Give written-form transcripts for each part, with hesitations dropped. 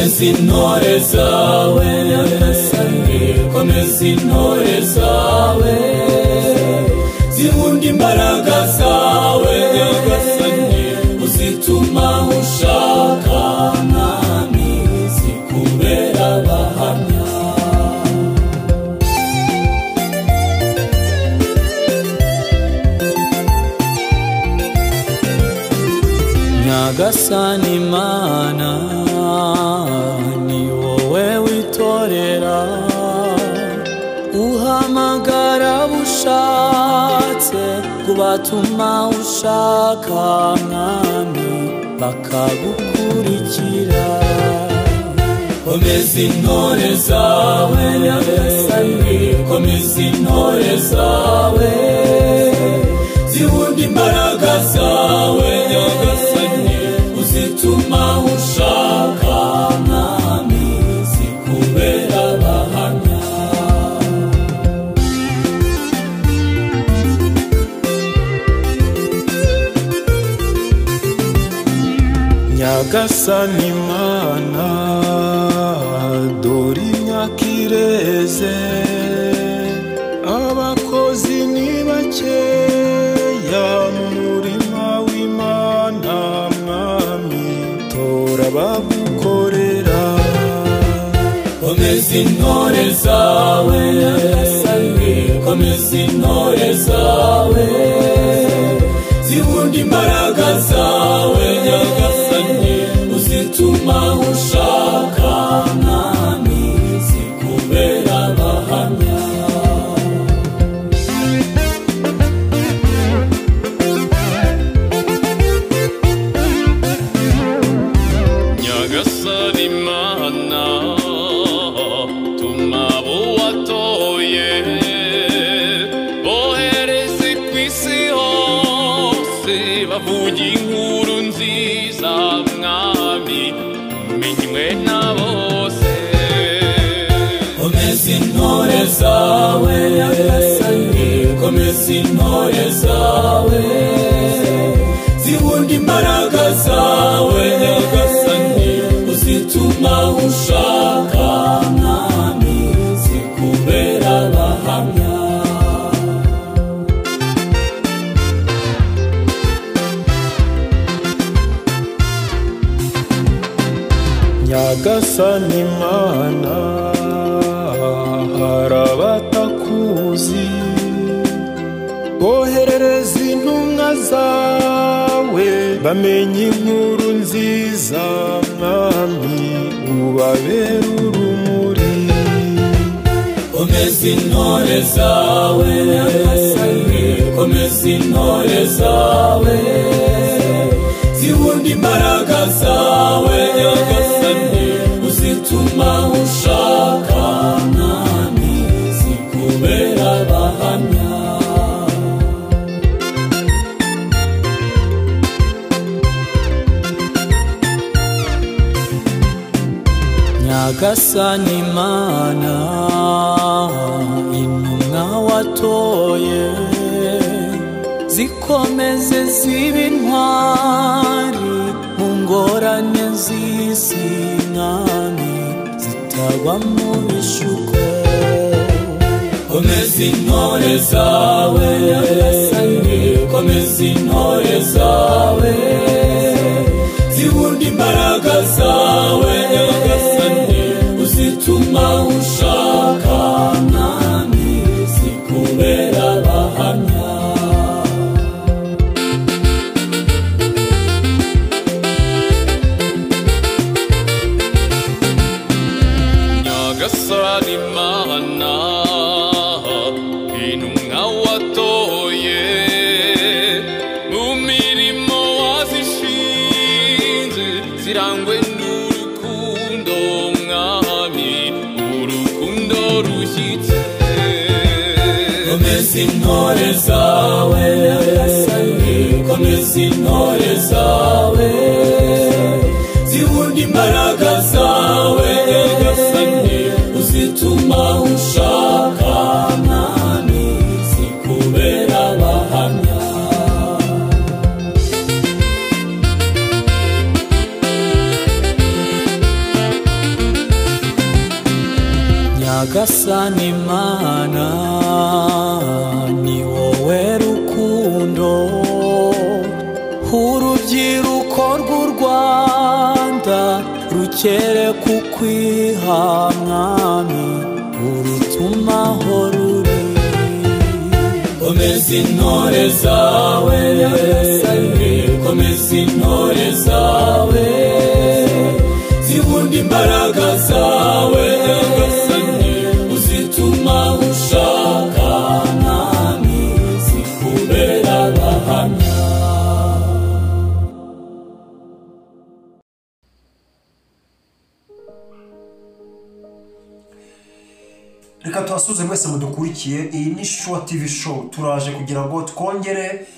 komeza intore zawe nyagasani komeza intore zawe zihunda imbaraga zawe nyagasani uzituma ushaka mwami zikubera abahamya nyagasani mana ni wowe witorera uhamagara bushatse kubatuma ushaka mwami bakagukurikira komeza intore zawe nyagasani komeza intore zawe zihunda imbaraga zawe nyagasani uzituma ushaka mwami zikubera abahamya nyagasani mana dore imyaka ireze abakozi ni bakeya mu murima w'Imana mwami tora bagukorera komeza intore zawe nyagasani komeza intore zawe zihunda imbaraga zawe nyagasani uzituma ushaka mwami zikubera abahamya nyagasani mana tuma abo watoye bohereze ku isi hose bavuge inkuru nziza mwami umenywe na bose komeza intore zawe nyagasani komeza intore zawe zihunda imbaraga zawe nyagasani uzituma ushaka mwami zikubera abahamya nyagasani mana hari abatakuzi boherereza intumwa zawe bamenye inkuru nziza mwami ubabera urumuri komeza intore zawe nyagasani komeza intore zawe zihunda imbaraga zawe nyagasani uzituma ushaka mwami zikubera abahamya nyagasani mana intumwa watoye zikomeze ziba intwari mu ngorane z'isi mwami zitagwa mu bishuko komeza intore zawe nyagasani komeza intore zawe zihunda imbaraga zawe nyagasani uzituma ushaka mwami zikubera abahamya nyagasani mana intumwa watoye mu mirimo wazishinze zirangwe n'urukundo mwami urukundo rushyitse komeza intore zawe nyagasani komeza intore zawe zihunda imbaraga zawe nyagasani uzituma ushaka mwami zikubera abahamya nyagasani Mana ni wowe rukundo urubyiruko rw'u Rwanda rukere kukwiha mwami urutuma aho ruri komeza intore zawe komeza intore zawe zibunda imbaraga zawe uzituma ushaka mwami zikubera abahamya. Reka tubasuze mwese mudukurikiye. Iyi ni Shua TV show. Turaje kugira ngo twongere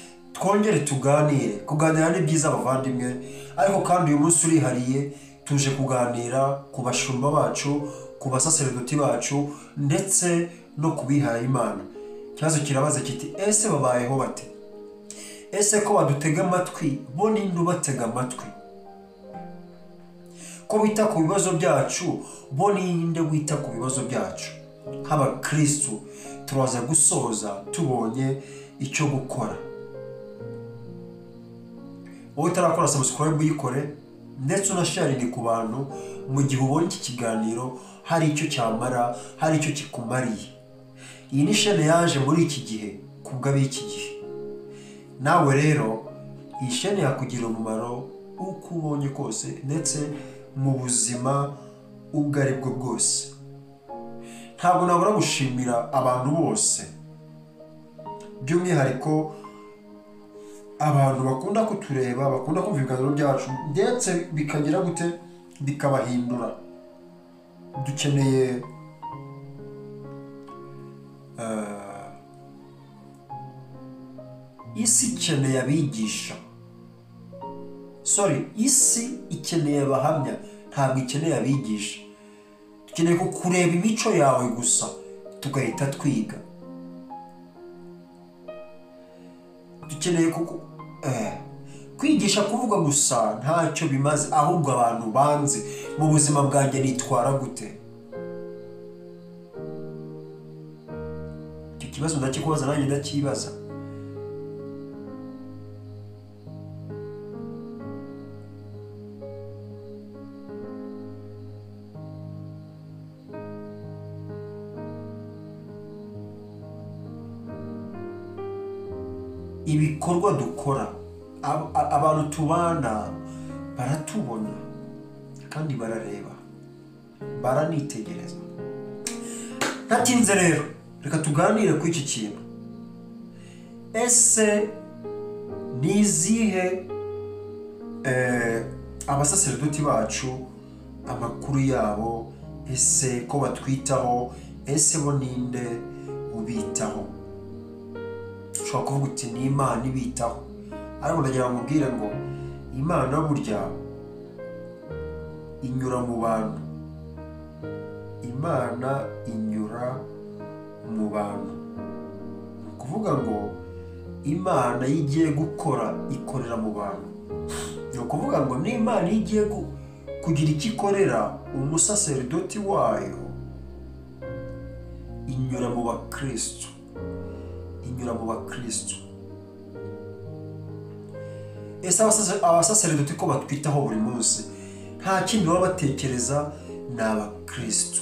kuganira ni byiza abavandimwe, ariko kandi uyu munsi urihariye tuje kuganira ku bashumba bacu, ku basaseredoti bacu ndetse no kubihaye Imana. Kibazo kirabaza kiti ese babayeho bate? Ese ko badutega amatwi bo ninde ubatega amatwi? Ko bita ku bibazo byacu bo ninde wita ku bibazo byacu? Haba Kristo turaza gusoza tubonye icyo gukora. Wowe utarakora subscribe uyikore ndetse unasharinge ku bantu mu gihe ubonye iki kiganiro hari icyo cyamara, hari icyo kikumariye. Iyi ni chaîne yaje muri iki gihe kubw'abiki gihe. Nawe rero iyi chaîne yakugira umumaro uko ubonye kose ndetse mu buzima ubwo ari bwo bwose. Ntabwo nabura gushimira abantu bose, by'umwihariko abantu bakunda kutureba, bakunda kumva ibiganiro byacu ndetse bikagira gute bikabahindura. Dukeneye isi ikeneye abigisha, isi ikeneye abahamya, ntabwo ikeneye abigisha. Dukeneye kureba imico yawe gusa tugahita twiga. Dukeneye kwigisha kuvuga gusa ntacyo bimaze, ahubwo abantu banze mu buzima bwanjye nitwara gute. Icyo kibazo ndakikubaza nanjye ndakibaza. Ibikorwa dukora, abantu tubana baratubona kandi barareba, baranitegereza. Ntatinze rero reka tuganire ku iki kintu. Ese nizihe abasaseredoti bacu amakuru yabo? Ese ko batwitaho? Ese bo ninde ubitaho? Ushobora kuvuga uti ni Imana ibitaho, ariko ndagira ngo mbwire ngo Imana burya inyura mu bantu. Imana inyura mu bantu. Ni ukuvuga ngo Imana iyo igiye gukora ikorera mu bantu. Ni ukuvuga ngo n'Imana iyo igiye kugira icyo ikorera umusaseredoti wayo inyura mu bakristo, inyura mu bakristo. Ese abasaseredoti ko batwitaho buri munsi nta kindi baba batekereza, ni abakristo,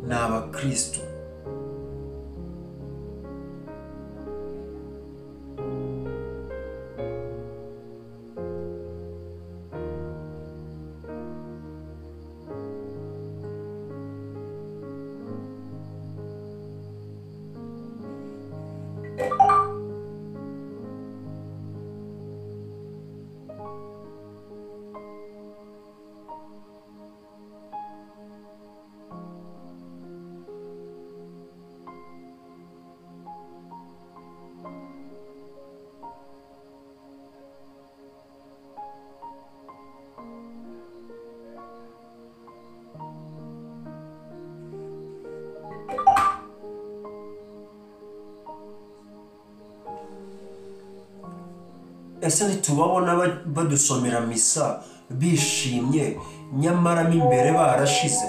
ni abakristo. Ese ntitubabona badusomera misa bishimye nyamara mo imbere barashize?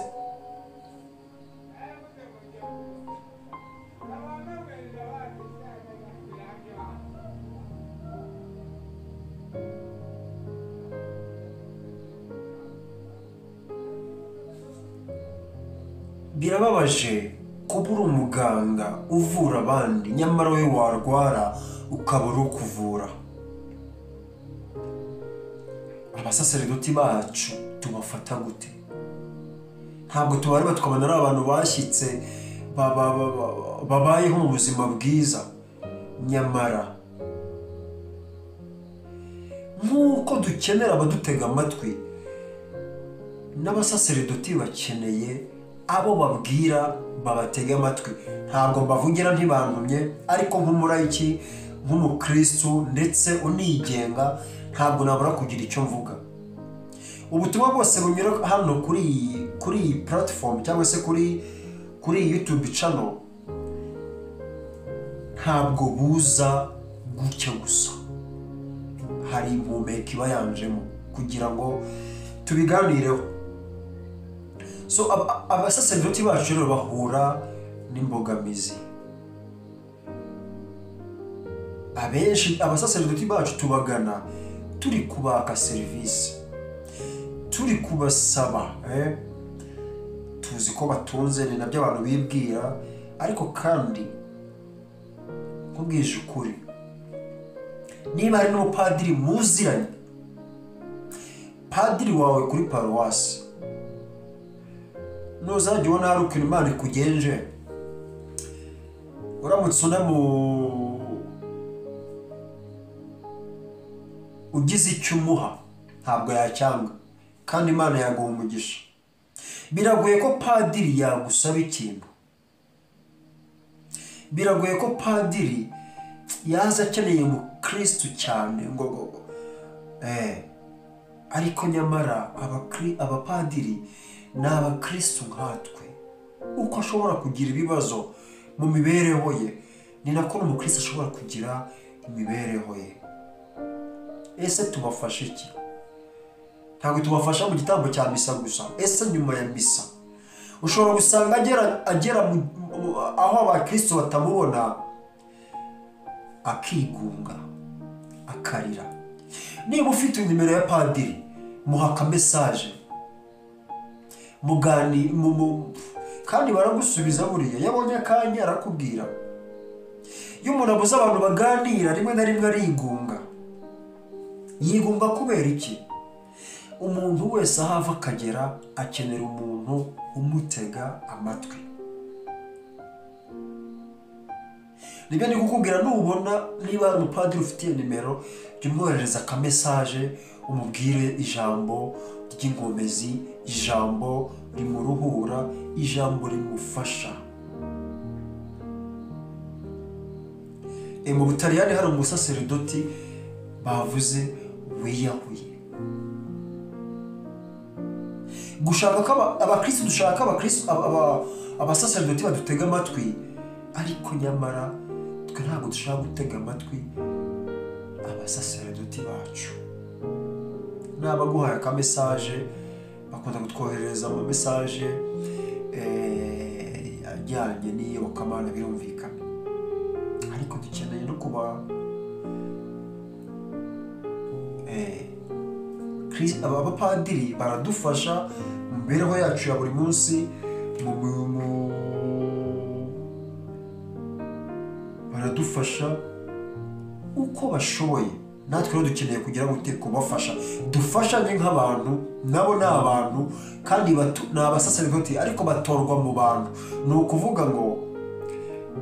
birababaje kuba uri umuganga uvura abandi nyamara we warwara ukabura ukuvura. Abasaseredoti bacu tubafata gute? Ntabwo tubareba tukabona ari abantu bashyitse babayeho mu buzima bwiza, nyamara nk'uko dukenera abadutega amatwi, n'abasaseredoti bakeneye abo babwira babatega amatwi. Ntabwo mbavugira ntibantumye, ariko nk'umurayiki, nk'umukristu ndetse unigenga, ntabwo nabura kugira icyo mvuga. Ubutumwa bwose bunyura hano kuri iyi platform cyangwa se kuri YouTube channel ntabwo buza gutya gusa. Hari impumeko iba yanjemo kugira ngo tubiganireho. So abasaseredoti bacu rero bahura n'imbogamizi. Abenshi abasaseredoti bacu tubagana turi kubaka serivisi, turi kubasaba, tuzi ko batunze, ni nabyo abantu bibwira, ariko kandi nkubwije ukuri, niba hari n'umupadiri muziranye, padiri wawe kuri paruwasi, nuzajya ubona hari ukuntu Imana ikugenje, uramutse ugize icyo umuha ntabwo yacyanga, kandi Imana yaguha umugisha. Biragoye ko padiri yagusaba ikintu, biragoye ko padiri yaza akeneye umukristu cyane ngo ariko nyamara abapadiri ni abakristu nkatwe. Uko ashobora kugira ibibazo mu mibereho ye, ni nako n'umukristu ashobora kugira imibereho ye. Ese tubafasha iki? Ntabwo tubafasha mu gitambo cya misa gusa. Ese nyuma ya misa ushobora gusanga agera aho abakristo batamubona, akigunga, akarira. Niba ufite nimero ya padiri, muha ka message, mugani kandi baragusubiza. Buriya yabonye akanya arakubwira. Iyo umuntu abuze abantu baganira, rimwe na rimwe arigunga. Yigunga kubera iki? Umuntu wese ahava akagera akenera umuntu umutega amatwi. Nibyo ndi kukubwira, nubona niba umupadiri ufitiye nimero, jya umwoherereza ka message, umubwire ijambo ry'ingomezi, ijambo rimuruhura, ijambo rimufasha. Mu Butaliyani hari umusaseredoti bavuze wiyahuye. Gushaka ko abakristo dushaka abasaseredoti badutega amatwi, ariko nyamara twe ntabwo dushaka gutega amatwi abasaseredoti bacu. N'abaguhaye aka message bakunda kutwoherereza ama message ajyanye n'iyobokamana, birumvikana, ariko dukeneye no kuba abapadiri baradufasha mu mibereho yacu ya buri munsi, baradufasha uko bashoboye. Natwe rero dukeneye kugira gute kubafasha, dufashanye nk'abantu. Nabo ni abantu kandi ni abasaseredoti, ariko batorwa mu bantu. Ni ukuvuga ngo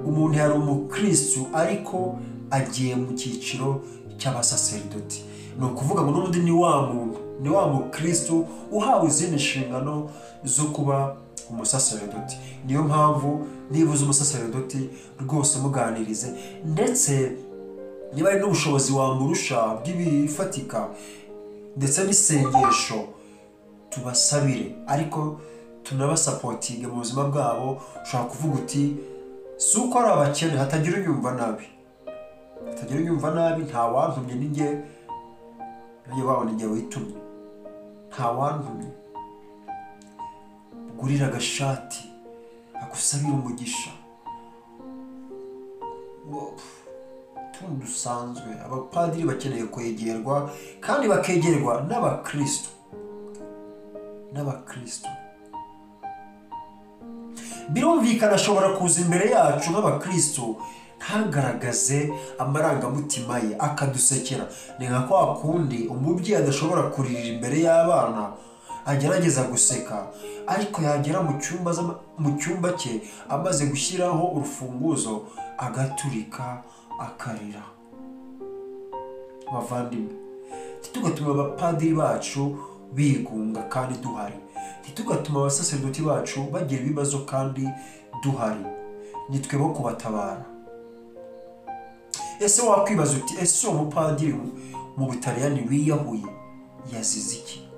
umuntu yari umukristu ariko agiye mu cyiciro cy'abasaseredoti. Ni ukuvuga ngo n'ubundi ni wa muntu, ni wa mukristu uhawe izindi nshingano zo kuba umusaseredoti. Niyo mpamvu nibuze umusaseredoti rwose muganirize, ndetse niba ari n'ubushobozi wamurusha bw'ibifatika ndetse n'isengesho, tubasabire, ariko tunabasapotinge mu buzima bwabo. Ushobora kuvuga uti si uko ari abakene, hatagira unyumva nabi, hatagira unyumva nabi. Nta wantumye, ni njye babona igihe witumye. Nta wantumye. Ugurira agashati, agusabira umugisha. Tundu dusanzwe. Abapadiri bakeneye kwegerwa, kandi bakegerwa n'abakristo. birumvikana ashobora kuza imbere yacu nk'abakristo ntagaragaze amarangamutima ye akadusekera. Ni nka kwa kundi umubyeyi adashobora kuririra imbere y'abana, agerageza guseka ariko yagera mu cyumba cye amaze gushyiraho urufunguzo agaturika akarira. Bavandimwe, ntitugatuma abapadiri bacu bigunga kandi duhari, ntitugatuma abasaserdoti bacu bagira ibibazo kandi duhari, nitwe bo kubatabara. Ese wakwibaza uti ese uwo mupadiri mu Butaliyani wiyahuye yazize iki?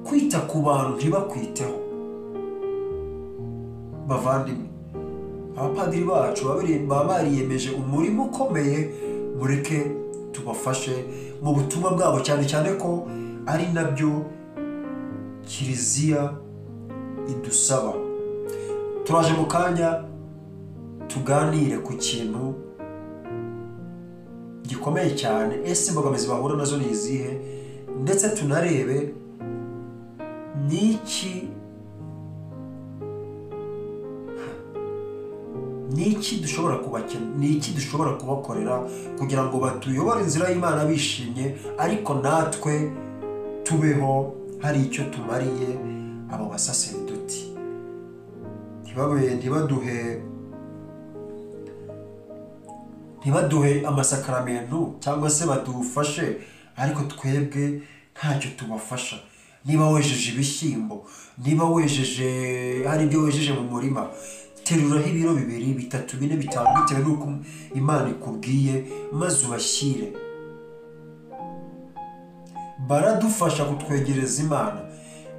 Kwita ku bantu ntibakwiteho. Bavandimwe, abapadiri bacu baba bariyemeje umurimo ukomeye, mureke tubafashe mu butumwa bwabo, cyane cyane ko ari nabyo kiliziya idusaba. Turaje mu kanya tuganire ku kintu gikomeye cyane. Ese imbogamizi bahura nazo ni izihe? Ndetse tunarebe niki dushobora kubakorera kugira ngo batuyobore inzira y'Imana bishimye, ariko natwe tubeho hari icyo tumariye abo basaserdoti. Ntibaduhe amasakaramentu cyangwa se badufashe ariko twebwe ntacyo tubafasha. Niba wejeje ibishyimbo, niba wejeje hari ibyo wejeje mu murima, teruraho ibiro 2, 3, 4, 5 bitewe n'uko Imana ikubwiye, maze ubashyire. Baradufasha kutwegereza Imana,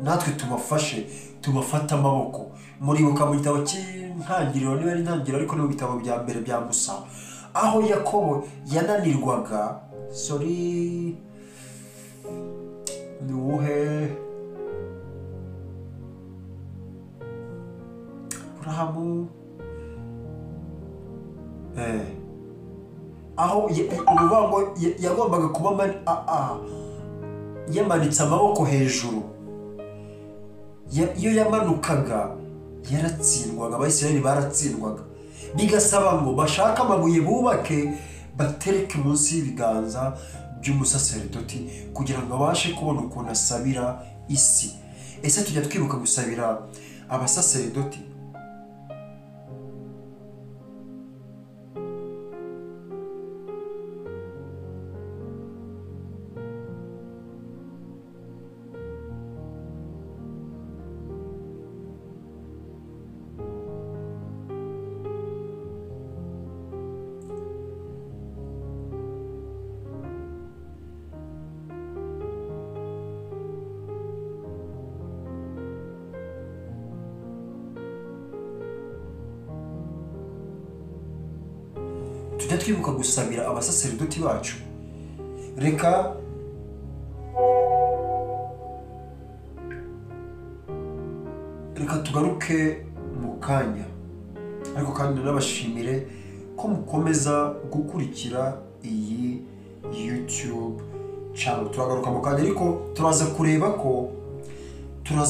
natwe tubafashe, tubafata amaboko. Muribuka mu gitabo cy'intangiriro, niba ari intangiriro ariko ni mu bitabo bya mbere bya Musa, aho Yakobo yananirwaga, Aburahamu, aho urubango yagombaga kuba yamanitse amaboko hejuru. Iyo yamanukaga yaratsindwaga, Abisirayeli baratsindwaga, bigasaba ngo bashake amabuye bubake batereke munsi y'ibiganza by'umusaserdoti kugira ngo abashe kubona ukuntu asabira isi. Ese tujya twibuka gusabira abasaserdoti? Tujya twibuka gusabira abasaserdoti bacu? Reka tugaruke mu kanya, ariko kandi nabashimire ko mukomeza gukurikira iyi YouTube channel. Turagaruka mu kanya, ariko turaza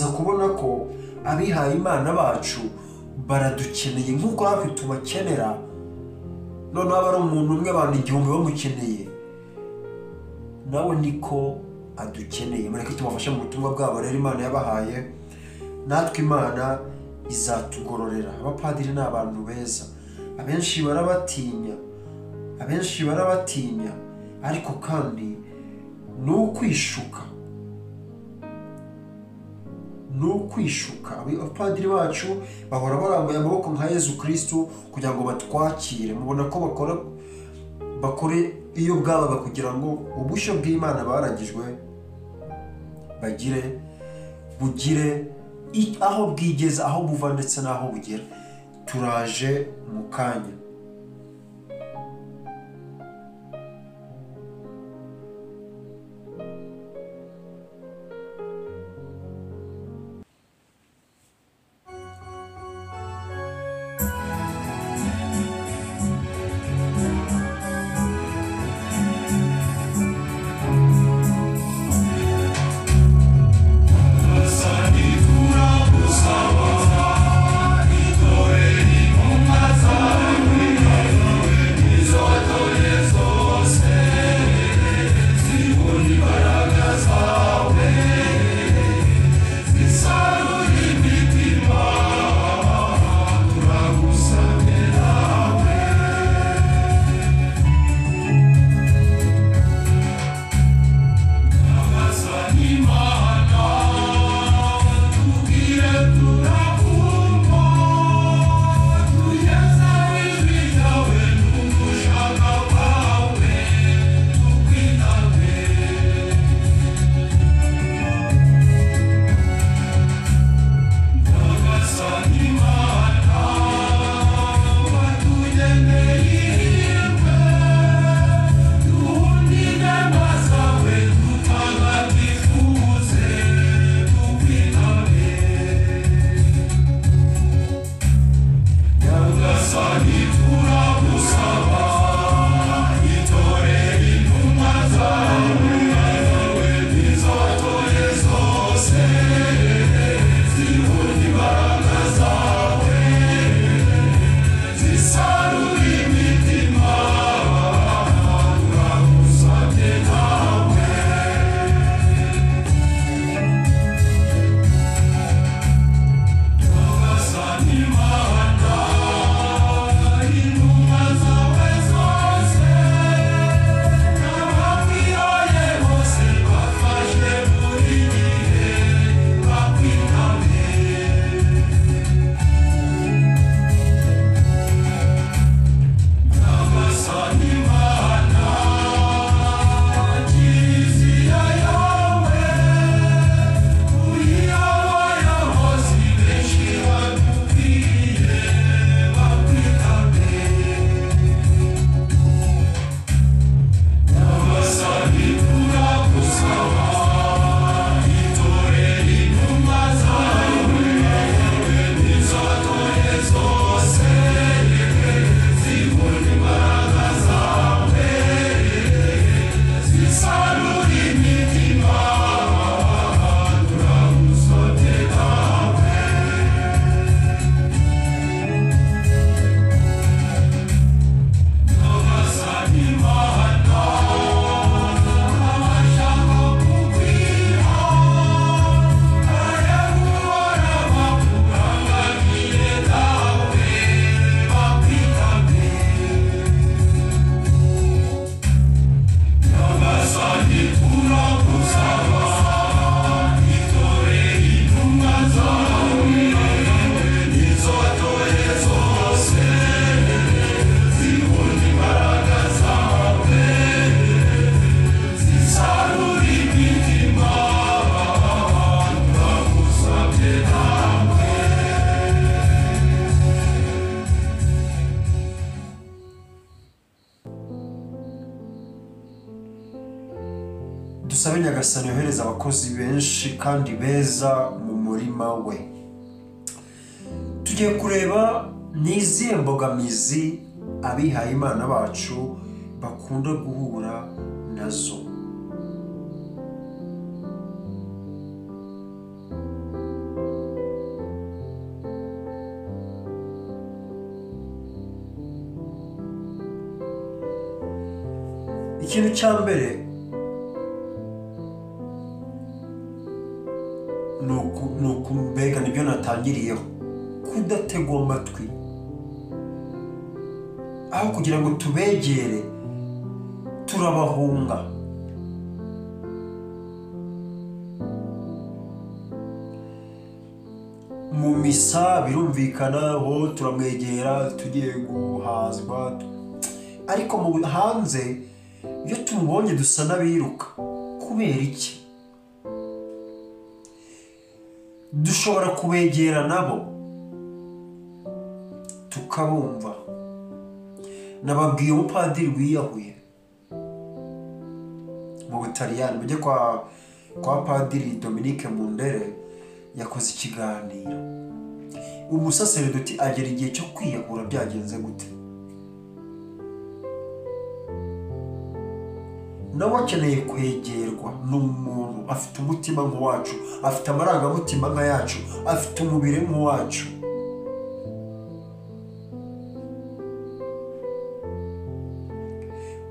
kubona ko abihaye Imana bacu baradukeneye nk'uko natwe tubakenera. None aba ari umuntu umwe, abantu 1000 bamukeneye, nawe niko adukeneye. Mureke tubafashe mu butumwa bwabo rero Imana yabahaye, natwe Imana izatugororera. Abapadiri ni abantu beza, abenshi barabatinya, ariko kandi ni ukwishuka. Abapadiri bacu bahora barambuye amaboko nka Yezu Kristo kugira ngo batwakire. Mubona ko bakore iyo bwabaga kugira ngo ubushyo bw'Imana baragijwe bugire aho bwigeza, aho buva ndetse n'aho bugera. Turaje mu kanya. Sani kura usawa dusabe Nyagasani yohereza abakozi benshi kandi beza mu murima we. Tugiye kureba n'izihe mbogamizi abihaye Imana bacu bakunda guhura nazo. Ikintu cya mbere nuko mbega nibyo natangiriyeho, kudategwa amatwi. Aho kugira ngo tubegere turabahunga. Mu misa birumvikana ho turamwegera tugiye guhazwa, ariko mu hanze iyo tumubonye dusa n'abiruka. Kubera iki? Dushobora kubegera nabo tukabumva. Nababwiye umupadiri wiyahuye mu Butaliyani, mujye kwa Padiri Dominique Mundere, yakoze ikiganiro. Umusaseredoti agera igihe cyo kwiyahura, byagenze gute? Nawe akeneye kwegerwa n'umuntu afite umutima nk'uwacu, afite amarangamutima nk'ayacu, afite umubiri nk'uwacu.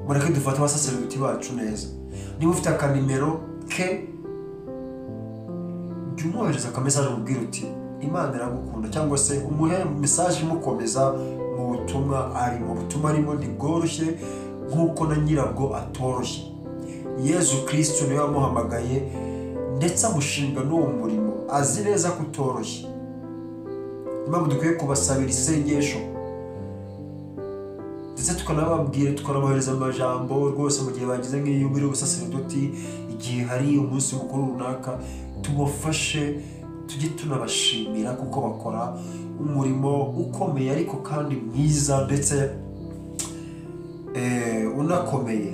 Mureke dufate abasaseredoti bacu neza. Niba ufite akanimero ke, jya umwohereza akamesaje umubwira uti Imana iragukunda, cyangwa se umuhe mesaje imukomeza mu butumwa arimo. Ubutumwa arimo ntibworoshye nk'uko na nyirabwo atoroshye. Yezu Kristo niwe wamuhamagaye ndetse amushinga n'uwo murimo, azi neza ko utoroshye. Impamvu dukwiye kubasabira isengesho ndetse tukanababwira, tukanabohereza amajambo rwose mu gihe bagize nk'iyubire ubusaseredoti, igihe hari umunsi mukuru runaka, tubafashe tujye tunabashimira kuko bakora umurimo ukomeye ariko kandi mwiza ndetse unakomeye.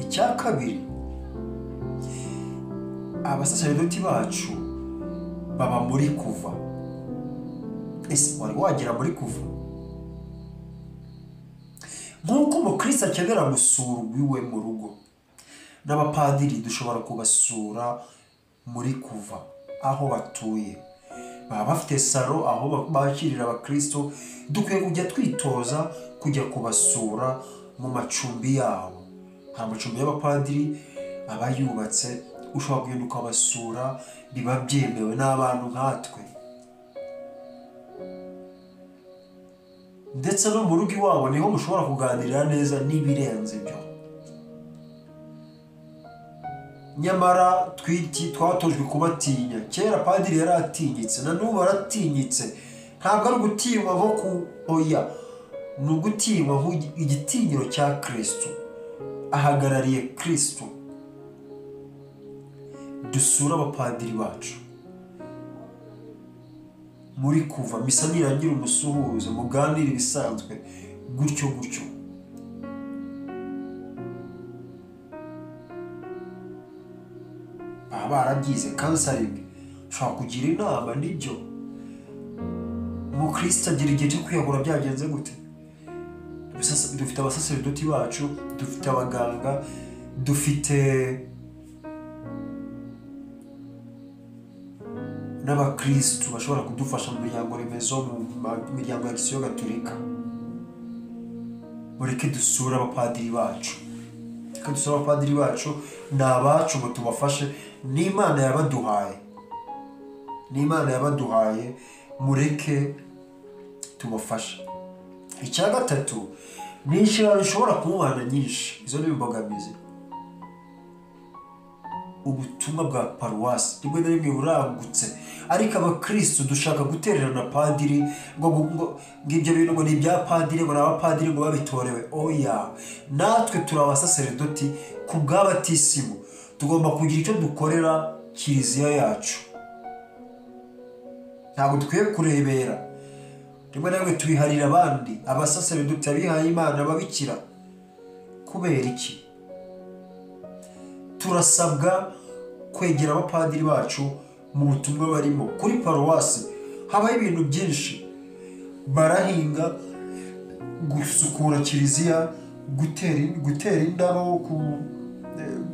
Icya kabiri, abasaseredoti bacu baba muri kuva. Ese wari wagera muri kuva? Nk'uko umukristo akenera gusura iwe mu rugo, n'abapadiri dushobora kubasura muri kuva aho batuye. Baba bafite salo aho bakirira abakristo. Dukwiye kujya twitoza kujya kubasura mu macumbi yabo. Hari amacumbi y'abapadiri aba yubatse, ushobora kugenda ukabasura, biba byemewe n'abantu nkatwe. Ndetse no mu rugo iwabo niho mushobora kuganirira neza n'ibirenze ibyo. Nyamara twatojwe kubatinya. Kera padiri yari atinyitse, na n'ubu aratinyitse. Ntabwo ari ugutinywa nko kuoya, ni ugutinywa igitinyiro cya Kristo. Ahagarariye Kristo. Dusura abapadiri bacu muri kuva, misa nirangira umusuhuze, muganire ibisanzwe, gutyo gutyo. Baba barabyize counseling, ushobora kugira inama. Nibyo umukristo agira igihe cyo kwiyahura, byagenze gute? Dufite abasaseredoti bacu, dufite abaganga, dufite n'abakristo bashobora kudufasha mu miryango remezo, mu miryango ya Kisiyo Gatolika. Mureke dusura abapadiri bacu. Reka dusura abapadiri bacu, ni abacu ngo tubafashe. N'Imana yabaduhaye, n'Imana yabaduhaye, mureke tubafashe. Icya gatatu, ni inshingano zishobora kumubana nyinshi. Izo ni imbogamizi. Ubutumwa bwa paruwasi rimwe na rimwe buragutse, ariko abakristo dushaka gutererana padiri ngo ibyo bintu ngo ni ibya padiri, ngo n'abapadiri ngo babitorewe. Oya, natwe turi abasaseredoti ku bw'abatisimu. Tugomba kugira icyo dukorera kiliziya yacu. Ntabwo dukwiye kurebera. Rimwe na rimwe tubiharira abandi, abasaseredoti, abihaye Imana, ababikira. Kubera iki? turasabwa kwegera abapadiri bacu mu butumwa barimo. Kuri paruwasi habaho ibintu byinshi, barahinga, gusukura kiliziya, gutera indabo,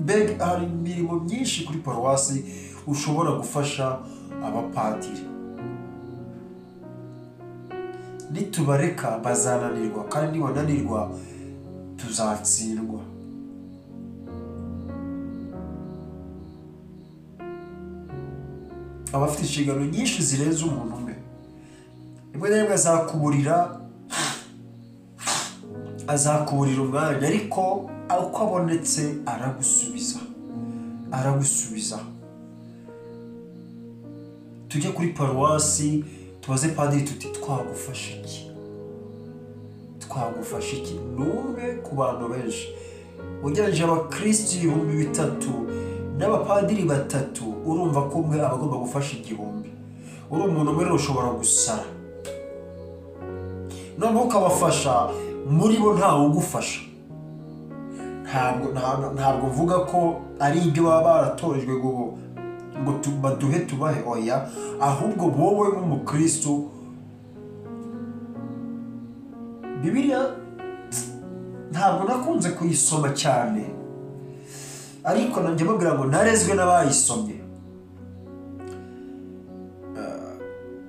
mbega hari imirimo myinshi kuri paruwasi ushobora gufasha abapadiri. Nitubareka bazananirwa, kandi nibananirwa tuzatsindwa. Abafite inshingano nyinshi zirenze umuntu umwe. Rimwe na rimwe azakuburira umwanya, ariko uko abonetse aragusubiza. Tujye kuri paruwasi tubaze padiri tuti twagufasha iki? N'umwe ku bantu benshi. Ugereranyije abakristo 3,000 n'abapadiri 3, urumva ko umwe aba agomba gufasha 1,000. uri umuntu umwe ushobora gusara, noneho ukabafasha, muri bo ntawe ugufasha. Ntabwo mvuga ko ari ibyo baba baratorejwe ngo baduhe tubahe, oya, ahubwo wowe nk'umukristo, Bibiliya ntabwo nakunze kuyisoma cyane, ariko nanjye mbabwira ngo narezwe n'abayisomye.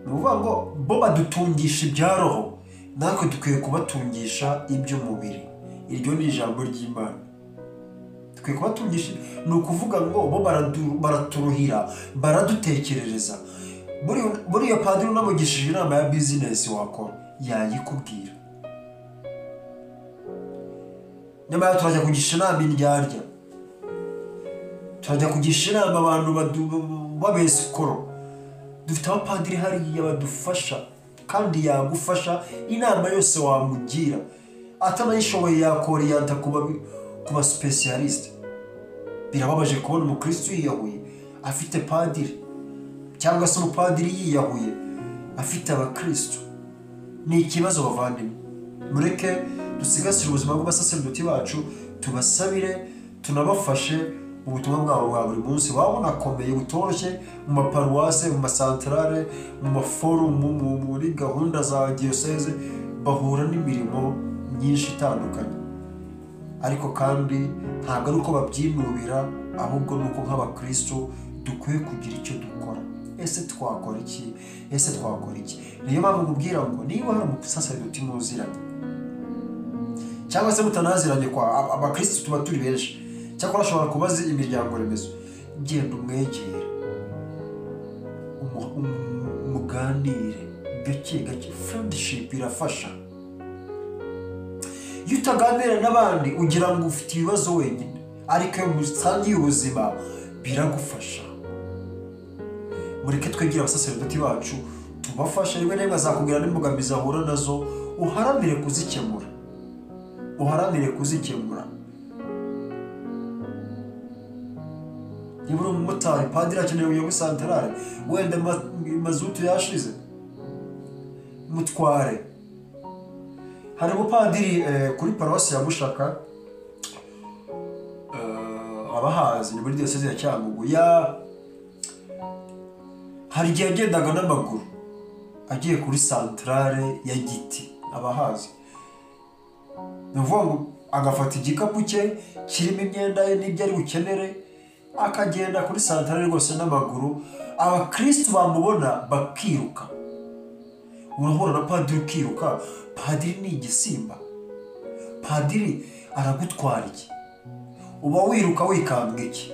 Ni ukuvuga ngo bo badutungisha ibya roho, natwe dukwiye kubatungisha iby'umubiri. Iryo ni ijambo ry'Imana. Dukwiye kubatungisha, ni ukuvuga ngo bo baraturuhira, baradutekerereza. Buriya padiri unamugishije inama ya bizinesi wakora, yayikubwira. Nyamara turajya kugisha inama indyarya, turajya kugisha inama abantu babesikoro. Dufite abapadiri hariya badufasha, kandi yagufasha inama yose wamugira. Atanayishoboye yakoriyanta kuba specialist. Birababaje kubona umukristo yiyahuye afite padiri, cyangwa se umupadiri yiyahuye afite abakristo. Ni ikibazo bavandimwe. Mureke dusigasire ubuzima bw'abasaserdoti bacu, tubasabire, tunabafashe mu butumwa bwabo bwa buri munsi. Wabona akomeye butoroshye mu maparuwase, mu masantarare, mu maforumu, muri gahunda za diyoseze, bahura n'imirimo myinshi itandukanye. Ariko kandi ntabwo ari uko babyinubira, ahubwo ni uko nk'abakristo dukwiye kugira icyo dukora. Ese twakora iki? Niyo mpamvu nkubwira ngo niba hari umusaserdoti muziranye, cyangwa se mutanaziranye, kwa abakristo tuba turi benshi, cyakora ashobora kubaza imiryango remezo, genda umwegere, muganire gake. Friendship irafasha. Iyo utaganira n'abandi ugira ngo ufite ibibazo wenyine, ariko iyo musangiye ubuzima biragufasha. Mureke twegere abasaserdoti bacu, tubafashe. Rimwe na rimwe azakubwira n'imbogamizi ahura nazo, uharanire kuzikemura. Niba uri umumotari, padiri akeneye kujya muri santarare, wenda mazutu yashize, mutware. Hari umupadiri kuri paruwasi ya Mushaka, abahazi, ni muri diyoseze ya Cyangugu. Hari igihe yagendaga n'amaguru agiye kuri santarare ya Giti, abahazi. Ni ukuvuga ngo agafata igikapu cye kirimo imyenda ye n'ibyo ari bukenere, akagenda kuri santarare rwose n'amaguru. Abakristo bamubona bakiruka. Urahura na padiri ukiruka, padiri ni igisimba. Padiri aragutwara iki? Uba wiruka wikambwa iki?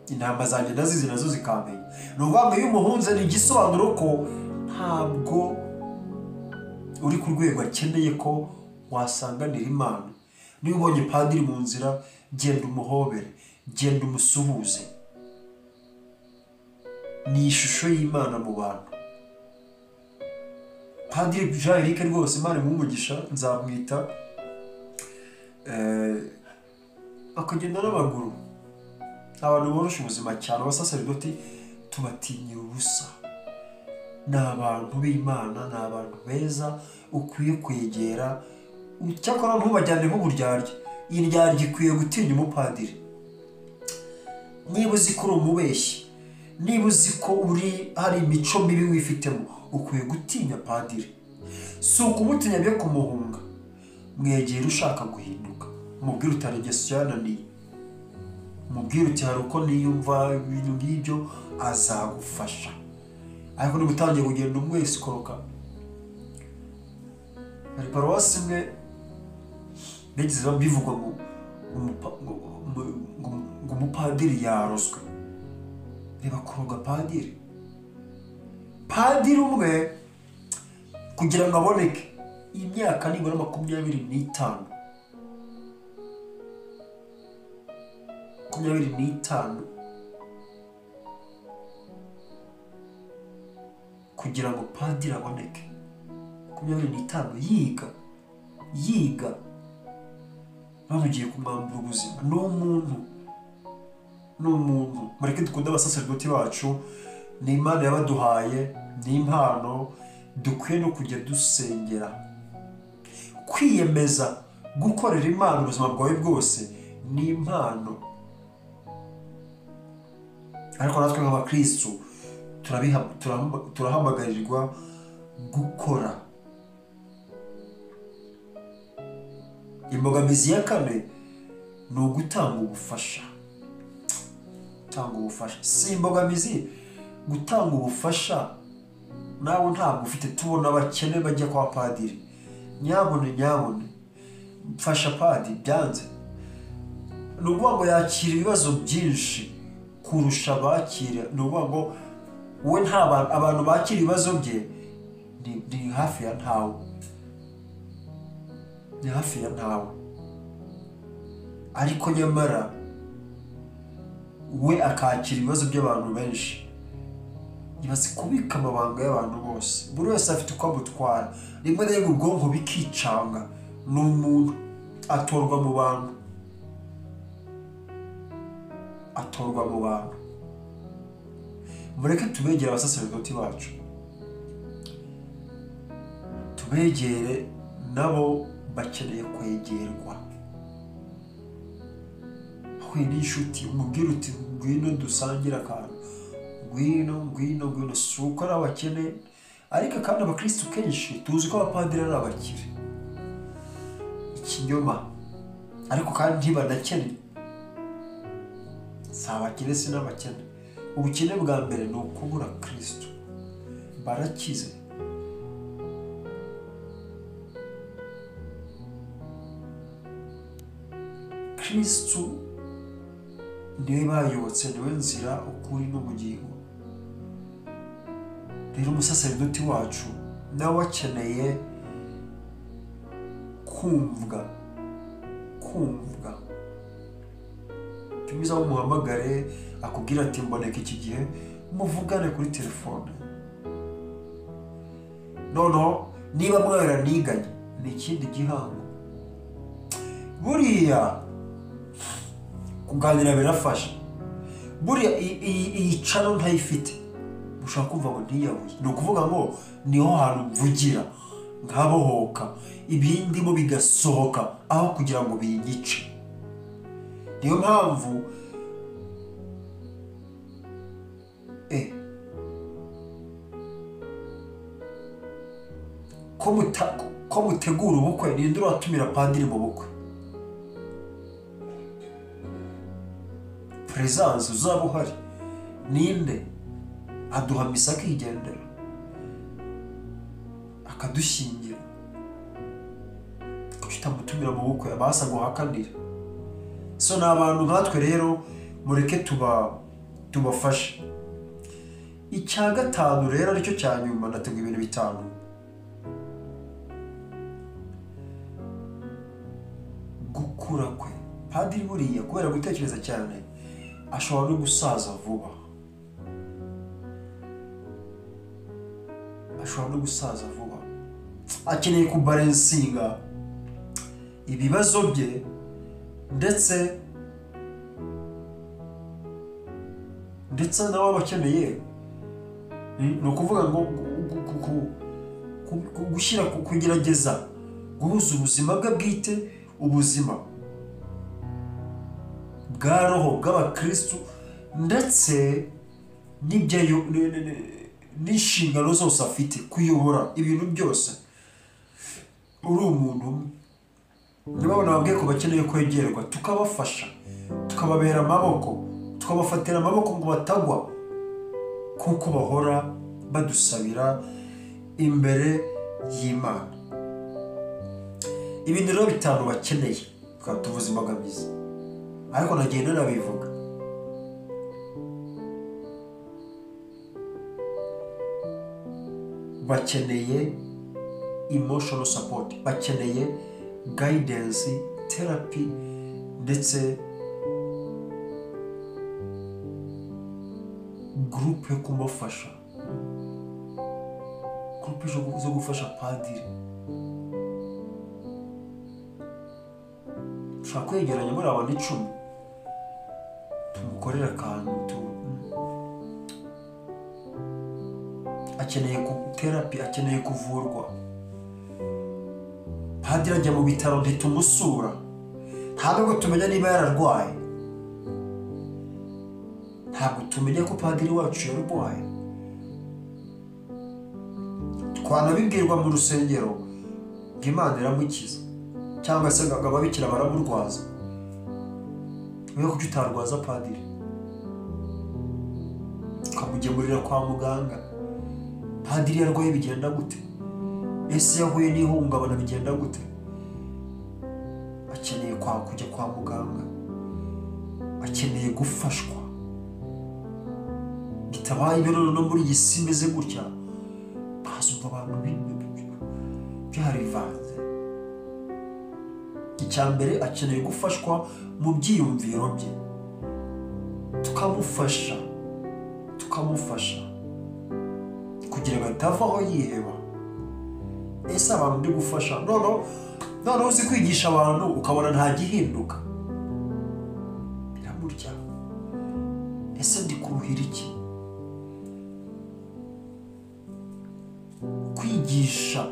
Intama zanjye ndazizi nazo zikamenya. Ni ukuvuga ngo iyo umuhunze ni igisobanuro ko ntabwo uri ku rwego akeneye ko wasanganira Imana. Niba ubonye padiri mu nzira, genda umuhobere, genda umusuhuze. Ni ishusho y'Imana mu bantu. Padiri Jean Eric rwose Imana imumugisha, nzamwita, akagenda n'amaguru. Abantu borosha ubuzima cyane. Abasaserdoti tubatinyira ubusa. Ni abantu b'Imana, ni abantu beza ukwiye kwegera. Cyakora ntubajyane nk'uburyarya. indyarya ikwiye gutinya umupadiri. Niba uzi ko uri umubeshyi, niba uzi ko hari imico mibi wifitemo, ukwiye gutinya padiri. Si ukumutinya byo kumuhunga, mwegera ushaka guhinduka, mubwire utari ingeso yananiye, mubwire uti hari uko niyumva ibintu ngibyo, azagufasha. Ariko niba utangiye kugenda umwese ukoroka. Hari paruwasi imwe bigize bivugwa ngo umupadiri yarozwe. Reba kuroga padiri. Padiri umwe kugira ngo aboneke imyaka nibura 25. 25 kugira ngo padiri aboneke. 25 yiga none ugiye kumwambura ubuzima. n'umuntu mureke dukunda abasaserdoti bacu, ni Imana yabaduhaye, ni impano dukwiye no kujya dusengera. Kwiyemeza gukorera Imana ubuzima bwawe bwose ni impano. Ariko natwe nk'abakristo turahamagarirwa gukora. Imbogamizi ya kane ni ugutanga ubufasha. Gutanga ubufasha si imbogamizi, gutanga ubufasha. Nawe ntabwo ufite, tubona abakene bajya kwa padiri, nyabone mfasha padiri, byanze. Ni ukuvuga ngo yakira ibibazo byinshi kurusha abakira. Ni ukuvuga ngo we nta abantu bakira ibibazo bye ni hafi ya ntawe. Ni hafi ya ntawe. Ariko nyamara we akakira ibibazo by'abantu benshi. Ibaze kubika amabanga y'abantu bose. Buri wese afite uko amutwara. Rimwe na rimwe ubwonko bikicanga. Ni umuntu atorwa mu bantu. Mureke tubegere abasaserdoti bacu, tubegere, nabo bakeneye kwegerwa. Ahuye n'inshuti umubwire uti ngwino dusangire akantu, ngwino. Si uko ari abakene, ariko kandi abakristo kenshi tuzi ko abapadiri ari abakire. Ikinyoma. Ariko kandi ntibanakene. Si abakene si n'abakene. Ubukene bwa mbere ni ukubura Kristo. Barakize. Kristo niwe bayobotse, niwe nzira, ukuri n'ubugingo. Rero umusaserdoti wacu nawe akeneye kumvwa. Tumiza umuhamagare akubwira ati mboneka iki gihe, muvugane kuri telefone. Noneho niba mwaraniganye ni ikindi gihango. Buriya kuganira birafasha. Buriya iyi channel ntayifite, ushaka kumva ngo ntiyabuye. Ni ukuvuga ngo niho hantu mvugira nkabohoka, ibindimo bigasohoka aho kugira ngo binyice. Niyo mpamvu ko mutegura ubukwe, ninde uratumira padiri mu bukwe? Presence uzaba uhari. Ninde aduha misa akigendera akadushyingira? Kuki utamutumira mu bukwe abasa guhakanira? So n'abantu nkatwe rero mureke tubafashe. Icya gatanu rero aricyo cya nyuma, nategura ibintu bitanu. Gukura kwe. Padiri buriya kubera gutekereza cyane ashobora no gusaza vuba. Akeneye kubalansinga ibibazo bye, ndetse nawe abakeneye ni ukuvuga ngo gushyira kugerageza guhuza ubuzima bwe bwite, ubuzima bwa roho bw'abakristu ndetse n'inshingano zose afite kuyobora ibintu byose. Uri umuntu umwe ntibabona babwiye ko bakeneye kwegerwa tukabafasha, tukababera amaboko, tukabafatira amaboko ngo batagwa, kuko bahora badusabira imbere y'Imana. Ibintu rero bitanu bakeneye, tukaba tuvuze imbogamizi ariko nagenda nabivuga. Bakeneye emotional support, bakeneye guidance, therapy ndetse groupe yo kumufasha, groupe zo gufasha padiri. Ushaka kwegeranya muri abantu 10 tumukorera akantu akeneye therapy, akeneye kuvurwa. Padiri ajya mu bitaro ntitumusura, ntabwo tumenya niba yararwaye, ntabwo tumenya ko padiri wacu yarwaye. Twanabibwirwa mu rusengero ngo Imana iramukiza cyangwa se ngo ababikira baramurwaza. Wewe kuki utarwaza padiri ukamugemurira kwa muganga? Padiri yarwaye bigenda gute? Ese yahuye n'ihungabana bigenda gute? Akeneye kujya kwa muganga, akeneye gufashwa. Bitabaye ibintu no muri iyi si imeze gutya, bazumva abantu byarivanze. Icyambere akeneye gufashwa mu byiyumviro bye, tukamufasha kugira ngo atavaho yiheba. Ese abantu ndi gufasha none uzi kwigisha abantu ukabona nta gihinduka, biramurya. Ese ndi kuruhira iki? Kwigisha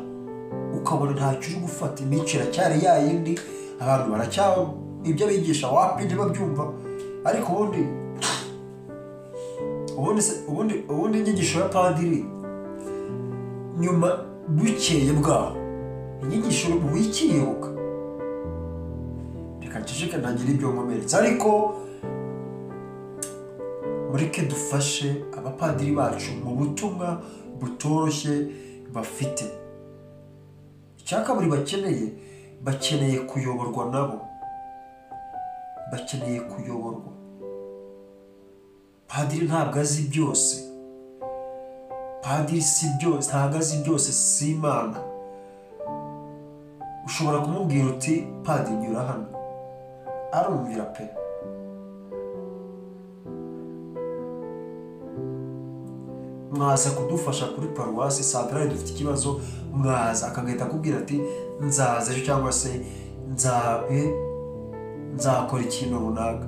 ukabona ntacyo uri gufata, imicira cyari yayindi, abantu baracyaho ibyo bigisha wapi ntibabyumva. Ariko ubundi inyigisho ya padiri nyuma bukeye bwaho, inyigisho wikiyoka. Reka nceceke ntangire ibyo nkomeretsa, ariko mureke dufashe abapadiri bacu mu butumwa butoroshye bafite. Icya kabiri bakeneye kuyoborwa nabo, bakeneye kuyoborwa. Padiri ntabwo azi byose, padiri si byose, ntabwo azi byose, si Imana. Ushobora kumubwira uti padiri nyura hano, arumvira pe. Mwaza kudufasha kuri paruwasi santarari dufite ikibazo, mwaza akagahita akubwira ati nzaza ejo cyangwa se nzakora ikintu runaka.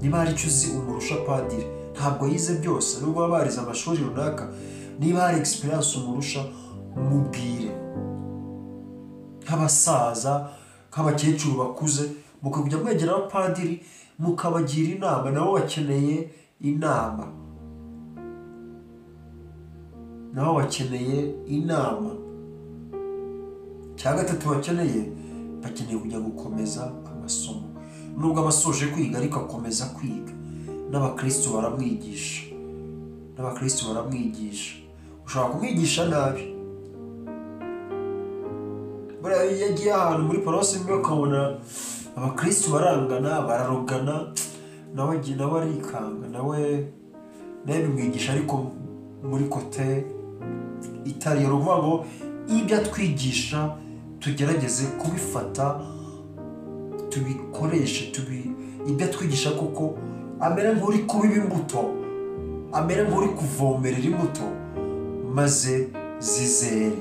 Niba hari icyo uzi umurusha padiri, ntabwo yize byose, nubwo baba barize amashuri runaka, niba hari experience umurusha mubwire. Nk'abasaza, nk'abakecuru bakuze, mukajya mwegera abapadiri mukabagira inama, nabo bakeneye inama, Cya gatatu bakeneye kujya gukomeza amasomo. Nubwo abasoje kwiga ariko akomeza kwiga, n'abakristo baramwigisha. Ushobora kumwigisha nabi, buriya iyo yagiye ahantu muri paruwasi imwe ukabona abakristo barangana, bararogana, nawe arikanga, nawe bimwigisha ariko muri kote itari yo. Ruvuga ngo ibyo atwigisha tugerageze kubifata, tubikoreshe, ibyo atwigisha kuko amera nk'uri kubiba imbuto, amera nk'uri kuvomerera imbuto maze zizere.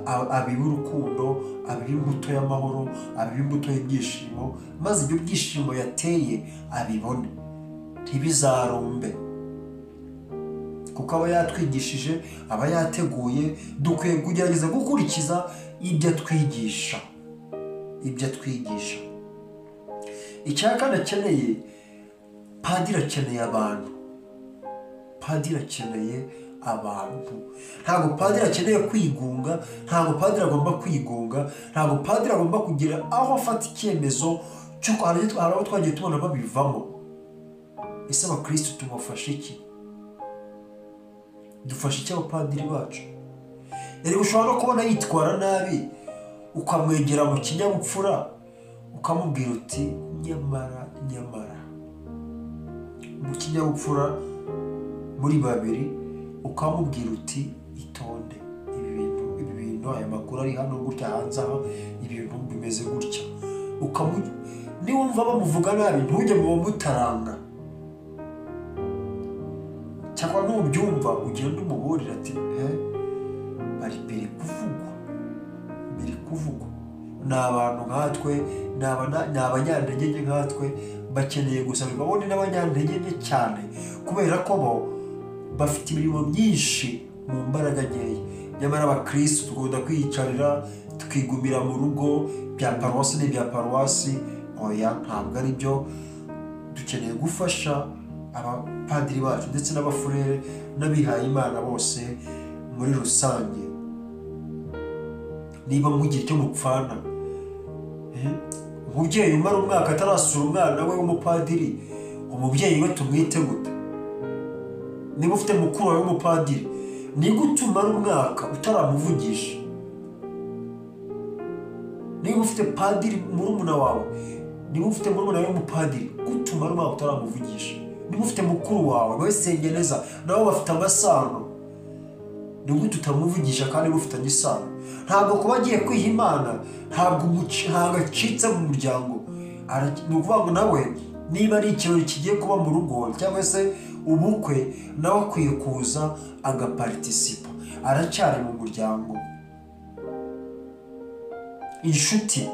Abiba urukundo, abiba imbuto y'amahoro, abiba imbuto y'ibyishimo, maze ibyo byishimo yateye abibone, ntibizarumbe. Kuko aba yatwigishije, aba yateguye. Dukwiye kugerageza gukurikiza ibyo atwigisha. ibyo atwigisha. Icya kane akeneye, padiri akeneye abantu. Padiri akeneye abantu. Ntabwo padiri akeneye kwigunga, ntabwo padiri agomba kwigunga, ntabwo padiri agomba kugira aho afata icyemezo cy'uko hari abo twagiye tubona babivamo. Ese abakristo tubafashe iki? Dufashe iki abapadiri bacu? Yari ushobora no kubona yitwara nabi, ukamwegera mu kinyabupfura ukamubwira uti nyamara mu kinyabupfura muri babiri, ukamubwira uti itonde, ibi bintu aya makuru ari hano gutya hanze aha, ibintu bimeze gutya. Niwumva bamuvuga nabi ntujye mu bamutaranga, cyangwa nubyumva ugenda umuburira ati biri kuvugwa. Ni abantu nkatwe, ni abanyantege nke nkatwe, bakeneye gusabirwa. Bo ni n'abanyantege nke cyane kubera ko bo bafite imirimo myinshi mu mbaraga nkeya. Nyamara abakristo tugomba kwiyicarira tukigumira mu rugo, bya paruwasi n'ibya paruwasi. Oya, ntabwo ari byo. Dukeneye gufasha abapadiri bacu ndetse n'abafurere n'abihaye Imana bose muri rusange. Niba mugira icyo mupfana, umubyeyi umara umwaka atarasura umwana we w'umupadiri, umubyeyi we tumwite gute? Niba ufite mukuru wawe w'umupadiri, ni gute umara umwaka utaramuvugisha? Niba ufite padiri murumuna wawe, niba ufite murumuna wawe w'umupadiri, gute umara umwaka utaramuvugisha? Niba ufite mukuru wawe wesenge neza, nabo bafite amasano, ni gute utamuvugisha kandi mufitanye isano? Ntabwo kuba agiye kwiha Imana ntabwo acitse mu muryango. Ni ukuvuga ngo nawe niba ari ikirori kigiye kuba mu rugo cyangwa se ubukwe, nawe akwiye kuza agaparitisipa, aracyari mu muryango. Inshuti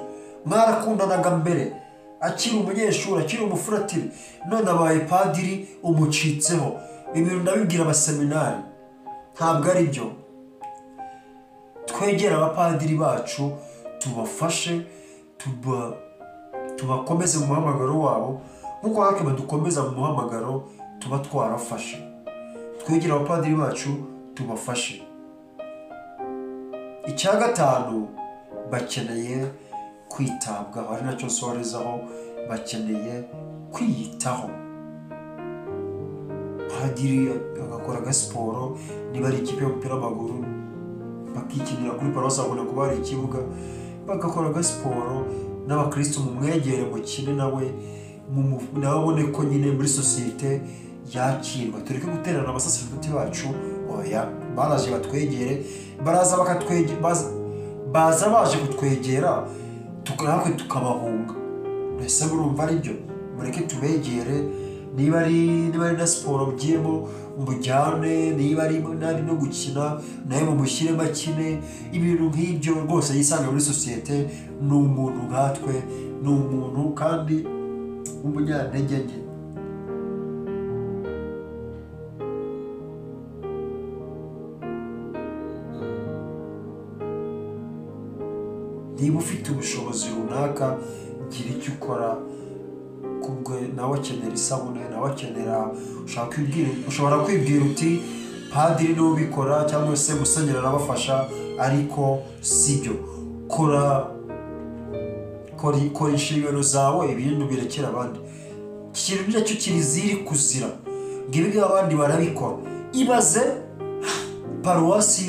mwarakundanaga mbere, akiri umunyeshuri, akiri umufuratiri, none abaye padiri umucitseho. Ibintu ndabibwira abaseminari, ntabwo ari byo. Twegera abapadiri bacu, tubafashe, tubakomeze mu muhamagaro wabo nk'uko natwe badukomeza mu muhamagaro tuba twarafashe. Twegera abapadiri bacu, tubafashe. Icya gatanu, bakeneye kwitabwaho, ari nacyo nsorezaho. Bakeneye kwiyitaho. Padiri agakora agasiporo, niba ari ikipe y'umupira w'amaguru bakikinira kuri paruwasi, abona kuba hari ikibuga, bagakora agasiporo. N'abakristo mumwegere mukine nawe, abone ko nyine muri sosiyete yakirwa. Tureke guterana abasaserdoti bacu. Oya, baraje batwegere, baza baje kutwegera, natwe tukabahunga. Mbese murumva ari byo? Mureke tubegere. Niba ari na siporo mugiyemo mujyane, niba ari no gukina nawe mumushyiremo akine. Ibintu nk'ibyo rwose yisanga muri sosiyete. Ni umuntu nkatwe, ni umuntu kandi w'umunyantege nke. Niba ufite ubushobozi runaka, gira icyo ukora. Kubwo nawe akenera isabune, nawe akenera, ushobora kwibwira uti padiri niwe ubikora cyangwa se musenyeri arabafasha, ariko sibyo. Kora inshingano zawe, ibintu birekera abandi. Ikintu nicyo kiriziri kuzira, ngo ibi abandi barabikora. Ibaze paruwasi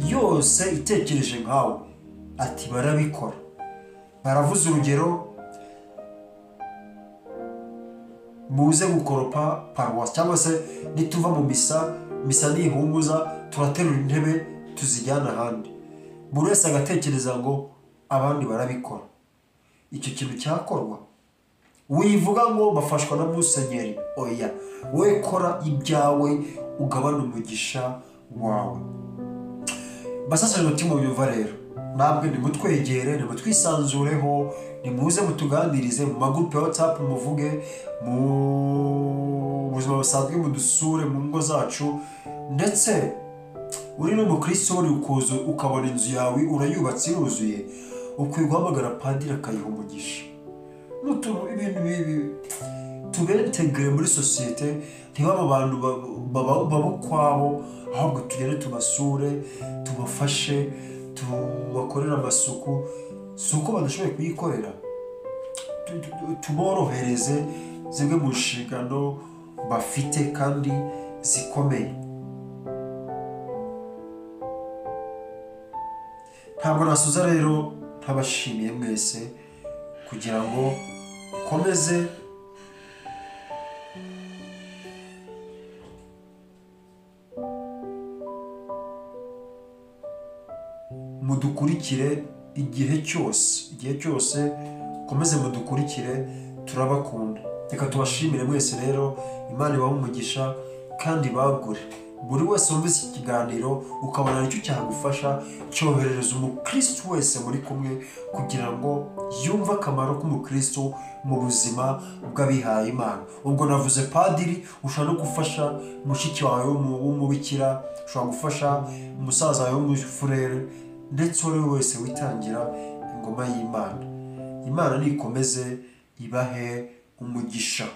yose itekereje nkawe, ati barabikora. Baravuze urugero, muze gukoropa paruwasi, cyangwa se nituva mu misa nihumuza turaterura intebe tuzijyana ahandi. Buri wese agatekereza ngo abandi barabikora. Icyo kintu cyakorwa? Wivuga ngo bafashwa na musenyeri. Oya, we kora ibyawe, ugabana umugisha wawe. Basaserdoti mubyumva rero, ntabwo nimutwegere, nimutwisanzureho, nimuze mutuganirize mu magurupe ya WhatsApp, muvuge mu buzima busanzwe, mudusure mu ngo zacu. Ndetse uri n'umukristo uri ukuza ukabona inzu yawe urayubatse iruzuye, ukwiye guhamagara padiri akayiha umugisha. N'utuntu ibintu bibi tubentegere muri sosiyete, ntibaba abantu baba ukwabo, ahubwo tugende tubasure, tubafashe, tubakorera amasuku. Si uko badashoboye kuyikorera, tuborohereze zimwe mu nshingano bafite kandi zikomeye. Ntabwo nasuza rero ntabashimiye mwese kugira ngo komeze mudukurikire igihe cyose komeze mudukurikire, turabakunda. Reka tubashimire mwese rero, Imana ibahe umugisha kandi bagure. Buri wese wumvise iki kiganiro ukabona nicyo cyagufasha, cyoherereza umukristo wese muri kumwe kugira ngo yumve akamaro k'umukristo mu buzima bw'abihaye Imana. Ubwo navuze padiri, ushobora no gufasha mushiki wawe w'umubikira, ushobora gufasha umusaza wawe w'umufurere, ndetse uwo ari we wese witangira ingoma y'Imana. Imana nikomeze ibahe umugisha.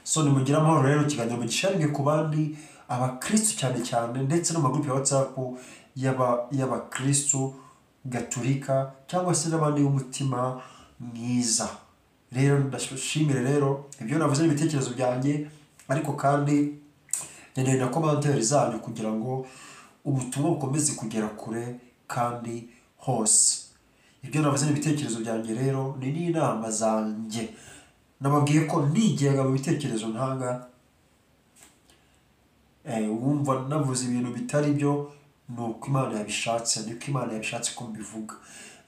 So nimugire amahoro rero, ikiganiro mugisharinge ku bandi abakristo cyane ndetse no mu magroup ya WhatsApp y'abakristo Gatolika cyangwa se n'abandi b'umutima mwiza. Rero ndashimire rero ibyo navuze n'ibitekerezo byanjye, ariko kandi nkeneye na commentaire zanyu kugira ngo ubutumwa bukomeze kugera kure kandi hose. Ibyo navuze n'ibitekerezo byanjye rero ni n'inama zanjye. Nababwiye ko nigega mu bitekerezo ntanga, wumva navuze ibintu bitari byo, nuko Imana yabishatse, niko Imana yabishatse ko mbivuga.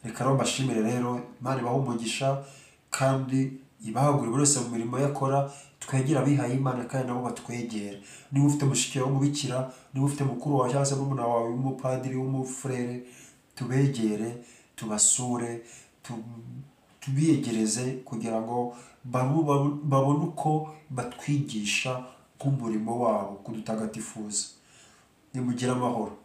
Reka rero mbashimire rero, Imana ibahe umugisha kandi ibahagure buri wese mu mirimo yakora, twegera abihaye Imana kandi nabo batwegera. Niba ufite mushiki wawe w'umubikira, niba ufite mukuru wawe cyangwa se n'umuna wawe w'umupadiri w'umufurere, tubegere, tubasure, tubiyegereze kugira ngo babone uko batwigisha k'umurimo wabo kudutagatifuza. Nimugire amahoro.